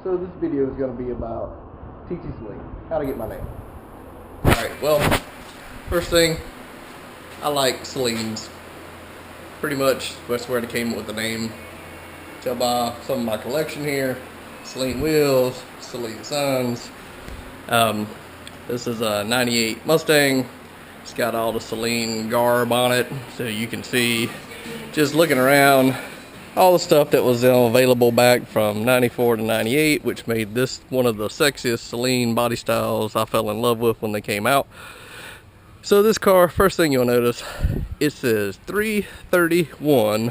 So this video is going to be about TT Saleen, how to get my name. Alright, well, first thing, I like Saleens. Pretty much that's where it came up with the name. Tell by some of my collection here. Saleen wheels, Saleen Sons. This is a 98 Mustang. It's got all the Saleen garb on it, so you can see, just looking around, all the stuff that was available back from 94 to 98, which made this one of the sexiest Saleen body styles I fell in love with when they came out. So this car, first thing you'll notice, it says 331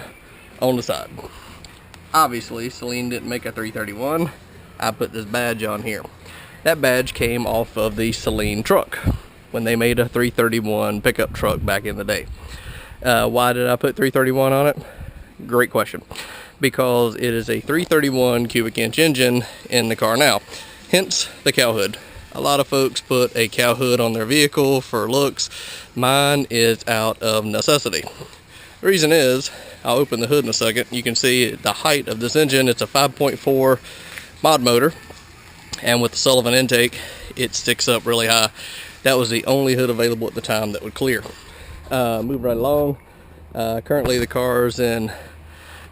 on the side. Obviously, Saleen didn't make a 331. I put this badge on here. That badge came off of the Saleen truck when they made a 331 pickup truck back in the day. Why did I put 331 on it? Great question. Because it is a 331 cubic inch engine in the car now, hence the cow hood. A lot of folks put a cow hood on their vehicle for looks. Mine is out of necessity. The reason is, I'll open the hood in a second. You can see the height of this engine. It's a 5.4 mod motor, and with the Sullivan intake, it sticks up really high. That was the only hood available at the time that would clear. Move right along. Currently the car's in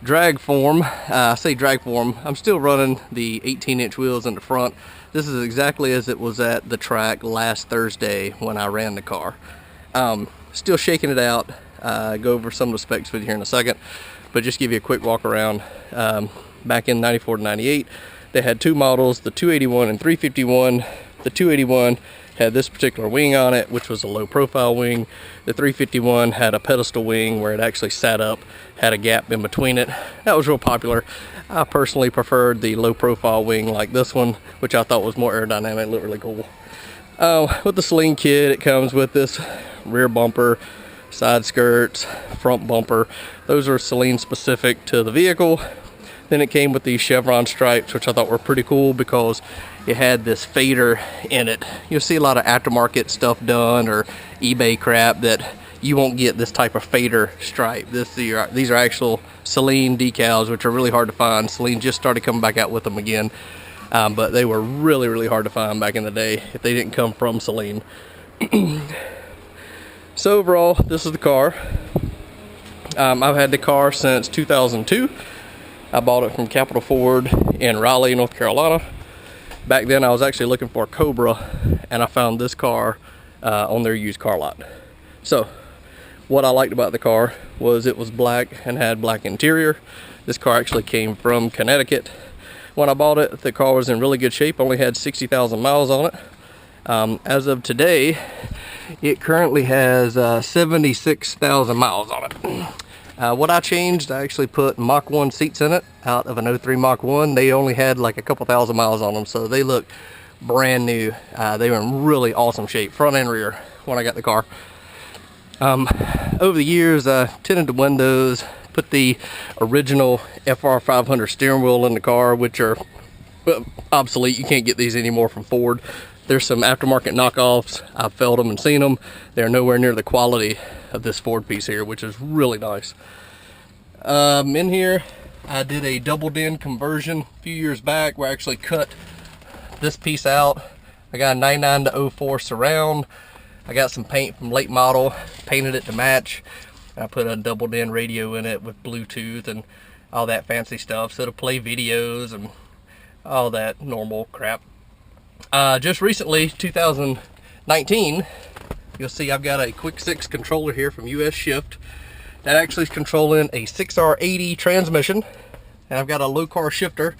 drag form. I say drag form, I'm still running the 18-inch wheels in the front. This is exactly as it was at the track last Thursday when I ran the car. Still shaking it out. Go over some of the specs with you here in a second, but just give you a quick walk around. Back in 94 to 98, they had two models, the 281 and 351. The 281 had this particular wing on it, which was a low profile wing. The 351 had a pedestal wing where it actually sat up, had a gap in between it. That was real popular. I personally preferred the low profile wing like this one, which I thought was more aerodynamic, looked really cool. With the Saleen kit, it comes with this rear bumper, side skirts, front bumper. Those are Saleen specific to the vehicle. Then it came with these chevron stripes, which I thought were pretty cool because it had this fader in it. You'll see a lot of aftermarket stuff done or eBay crap that you won't get this type of fader stripe. These are actual Saleen decals, which are really hard to find. Saleen just started coming back out with them again, but they were really, really hard to find back in the day if they didn't come from Saleen. So overall, this is the car. I've had the car since 2002. I bought it from Capital Ford in Raleigh, North Carolina. Back then I was actually looking for a Cobra, and I found this car on their used car lot. So what I liked about the car was it was black and had black interior. This car actually came from Connecticut. When I bought it, the car was in really good shape, only had 60,000 miles on it. As of today, it currently has 76,000 miles on it. What I changed, I actually put Mach 1 seats in it out of an 03 Mach 1. They only had like a couple thousand miles on them, so they look brand new. They were in really awesome shape, front and rear, when I got the car. Over the years, I tinted the windows, put the original FR500 steering wheel in the car, which are obsolete. You can't get these anymore from Ford. There's some aftermarket knockoffs. I've felt them and seen them. They're nowhere near the quality of this Ford piece here, which is really nice. In here, I did a double din conversion a few years back where I actually cut this piece out. I got a 99 to 04 surround. I got some paint from late model, painted it to match. I put a double din radio in it with Bluetooth and all that fancy stuff, so it'll play videos and all that normal crap. Just recently, 2019, you'll see I've got a Quick 6 controller here from US Shift. That actually is controlling a 6R80 transmission, and I've got a low car shifter.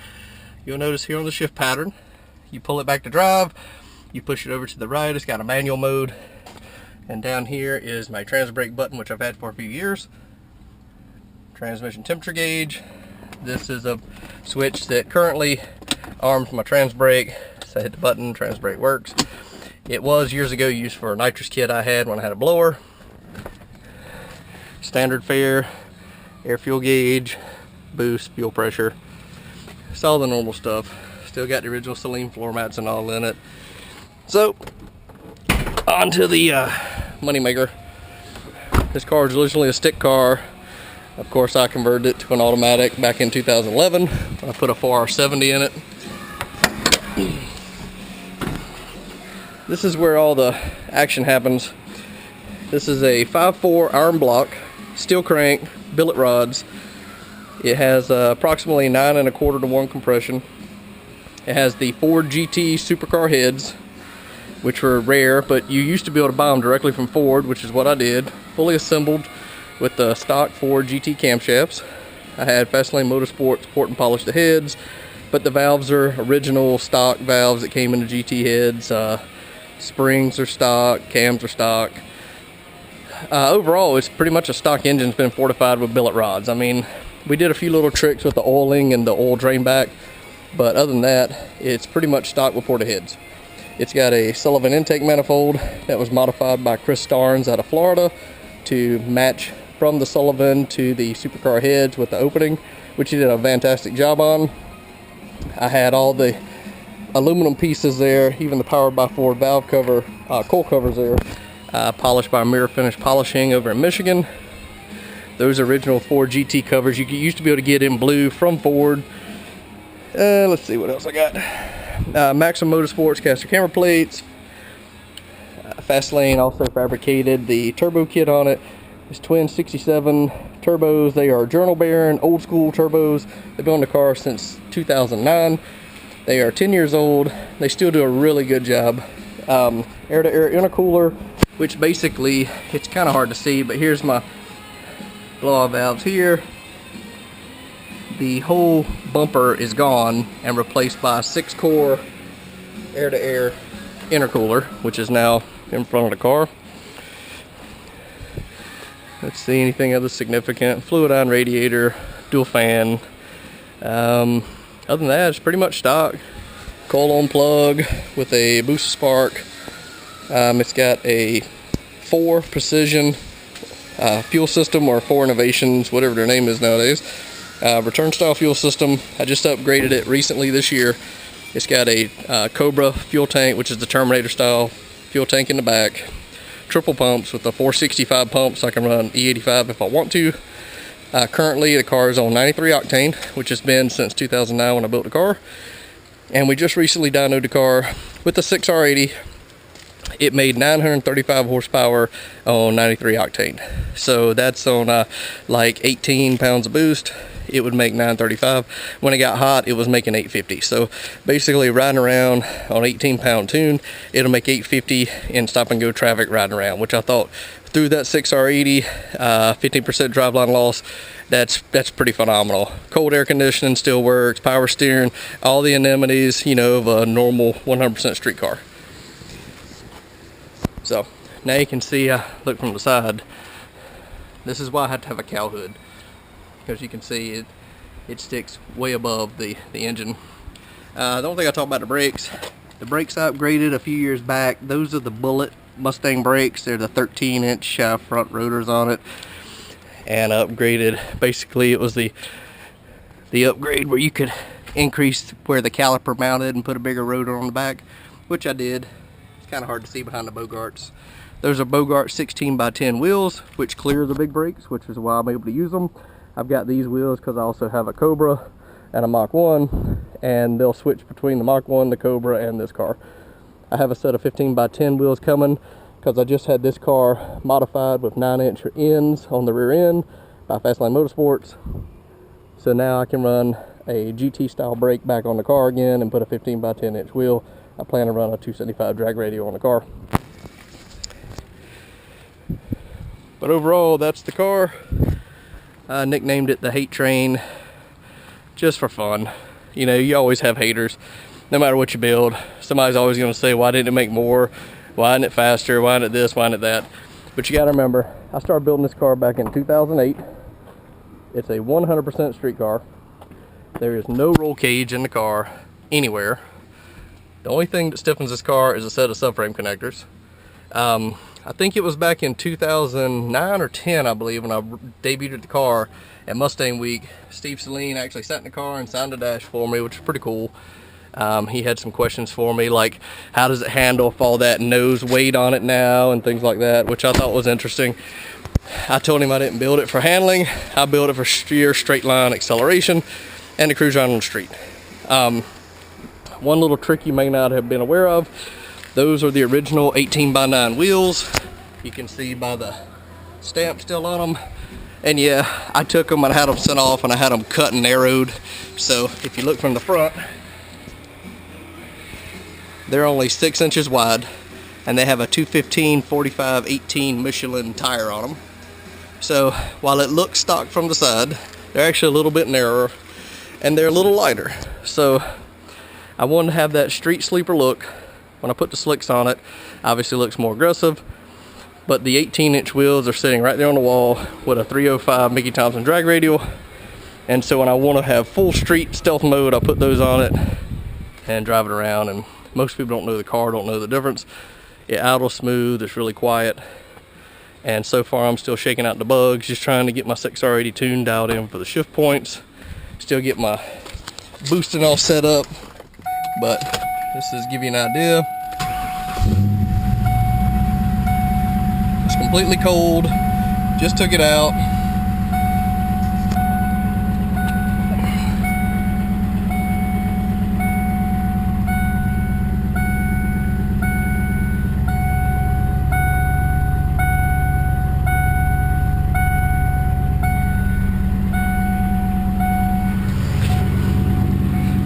You'll notice here on the shift pattern, you pull it back to drive, you push it over to the right, it's got a manual mode, and down here is my trans brake button, which I've had for a few years. Transmission temperature gauge. This is a switch that currently arms my trans brake. So I hit the button, trans brake works. It was years ago used for a nitrous kit I had when I had a blower. Standard fare, air fuel gauge, boost, fuel pressure. It's all the normal stuff. Still got the original Saleen floor mats and all in it. So, on to the moneymaker. This car is originally a stick car. Of course, I converted it to an automatic back in 2011. I put a 4R70 in it. this is where all the action happens. This is a 5.4 iron block, steel crank, billet rods. It has approximately 9 1/4 to 1 compression. It has the Ford GT supercar heads, which were rare, but you used to be able to buy them directly from Ford, which is what I did. Fully assembled with the stock Ford GT camshafts. I had Fastlane Motorsports port and polish the heads, but the valves are original stock valves that came in the GT heads. Springs are stock, cams are stock. Overall, it's pretty much a stock engine. It's been fortified with billet rods. I mean, we did a few little tricks with the oiling and the oil drain back, but other than that, it's pretty much stock with porta heads. It's got a Sullivan intake manifold that was modified by Chris Starnes out of Florida to match from the Sullivan to the supercar heads with the opening, which he did a fantastic job on. I had all the aluminum pieces there, even the Powered by Ford valve cover, coil covers there, polished by Mirror Finish Polishing over in Michigan. Those original Ford GT covers you used to be able to get in blue from Ford. Let's see what else I got. Maxim Motorsports caster camera plates. Fastlane also fabricated the turbo kit on it. It's twin 67 turbos. They are Journal Baron old school turbos. They've been on the car since 2009. They are 10 years old. They still do a really good job. Air-to-air intercooler, which basically, it's kind of hard to see, but here's my blow-off valves here. The whole bumper is gone and replaced by a 6-core air-to-air intercooler, which is now in front of the car. Let's see anything other significant. Fluidine radiator, dual fan. Other than that, it's pretty much stock. Coil on plug with a booster spark. It's got a 4 Precision fuel system, or 4 Innovations, whatever their name is nowadays. Return style fuel system. I just upgraded it recently this year. It's got a Cobra fuel tank, which is the Terminator style fuel tank in the back. Triple pumps with the 465 pump, so I can run E85 if I want to. Currently the car is on 93 octane, which has been since 2009 when I built the car. And we just recently dynoed the car with the 6R80. It made 935 horsepower on 93 octane. So that's on like 18 pounds of boost. It would make 935. When it got hot, it was making 850. So basically riding around on 18-pound tune, it'll make 850 in stop and go traffic riding around, which I thought through that 6R80, 15% driveline loss, that's pretty phenomenal. Cold air conditioning still works, power steering, all the amenities, you know, of a normal 100% street car. So now you can see, look from the side, this is why I had to have a cowl hood, because you can see it sticks way above the engine. The only thing I talked about the brakes I upgraded a few years back. Those are the Bullet Mustang brakes. They're the 13-inch front rotors on it, and I upgraded, basically it was the upgrade where you could increase where the caliper mounted and put a bigger rotor on the back, which I did. It's kind of hard to see behind the Bogarts. Those are Bogart 16x10 wheels, which clear the big brakes, which is why I'm able to use them. I've got these wheels because I also have a Cobra and a Mach 1, and they'll switch between the Mach 1, the Cobra, and this car. I have a set of 15x10 wheels coming because I just had this car modified with 9-inch ends on the rear end by Fastlane Motorsports. So now I can run a GT style brake back on the car again and put a 15x10-inch wheel. I plan to run a 275 drag radio on the car. But overall, that's the car. I nicknamed it the Hate Train just for fun. You know, you always have haters. No matter what you build, somebody's always going to say, why didn't it make more? Why isn't it faster? Why isn't it this? Why isn't it that? But you got to remember, I started building this car back in 2008. It's a 100% street car. There is no roll cage in the car anywhere. The only thing that stiffens this car is a set of subframe connectors. I think it was back in 2009 or 10, I believe, when I debuted the car at Mustang Week. Steve Saleen actually sat in the car and signed the dash for me, which is pretty cool. He had some questions for me, like how does it handle with all that nose weight on it now and things like that, which I thought was interesting. I told him I didn't build it for handling. I built it for sheer straight line acceleration and to cruise around on the street. One little trick you may not have been aware of, Those are the original 18x9 wheels. You can see by the stamp still on them. And yeah, I took them and I had them sent off and I had them cut and narrowed. So if you look from the front, they're only 6 inches wide, and they have a 215/45/18 Michelin tire on them. So while it looks stock from the side, they're actually a little bit narrower and they're a little lighter. So I wanted to have that street sleeper look. When I put the slicks on it, obviously looks more aggressive, but the 18-inch wheels are sitting right there on the wall with a 305 Mickey Thompson drag radial. And so when I want to have full street stealth mode, I put those on it and drive it around. And most people don't know the car, don't know the difference. It idles smooth, it's really quiet. And so far I'm still shaking out the bugs, just trying to get my 6R80 tune dialed in for the shift points. Still get my boosting all set up, but this is give you an idea. It's completely cold, just took it out.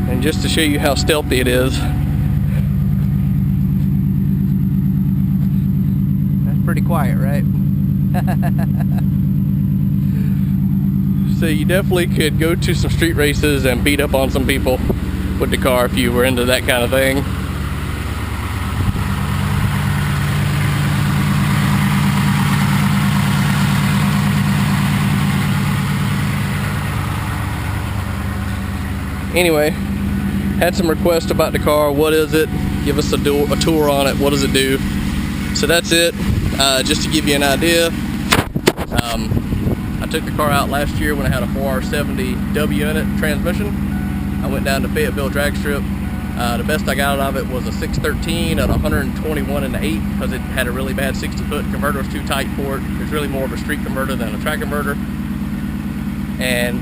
And just to show you how stealthy it is, that's pretty quiet, right? So you definitely could go to some street races and beat up on some people with the car if you were into that kind of thing. Anyway, had some requests about the car. What is it? Give us a tour on it. What does it do? So that's it. Just to give you an idea, I took the car out last year when I had a 4R70W in it transmission. I went down to Fayetteville drag strip. The best I got out of it was a 613 at 121 in the 8 because it had a really bad 60-foot converter. Was too tight for it. It's really more of a street converter than a track converter.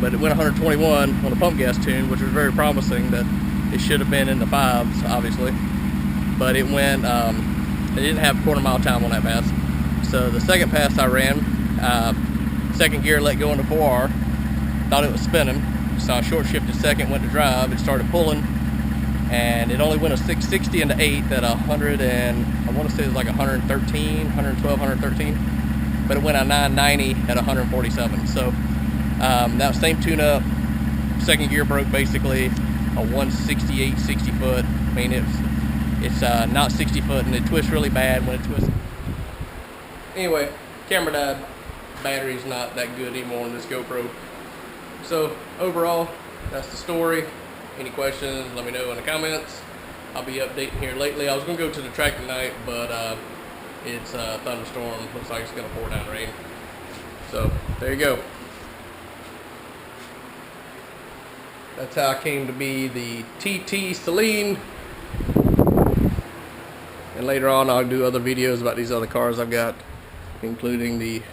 But it went 121 on the pump gas tune, which was very promising. That it should have been in the 5s, obviously. But it went, it didn't have quarter-mile time on that pass. So the second pass I ran, second gear let go into 4R, thought it was spinning. So I short shifted second, went to drive, it started pulling, and it only went a 660 into 8 at 100 and, I want to say it was like 113, 112, 113. But it went a 990 at 147. So that same tune-up, second gear broke basically, a 168 60 foot. I mean, it's not 60 foot, and it twists really bad when it twists. Anyway, camera died. Battery's not that good anymore on this GoPro. So overall, that's the story. Any questions, let me know in the comments. I'll be updating here lately. I was gonna go to the track tonight, but it's a thunderstorm. Looks like it's gonna pour down rain. So there you go. That's how I came to be the TT Saleen. And later on I'll do other videos about these other cars I've got, including the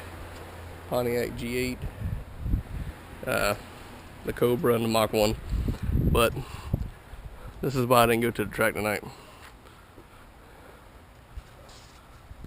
Pontiac G8, the Cobra, and the Mach 1. But this is why I didn't go to the track tonight.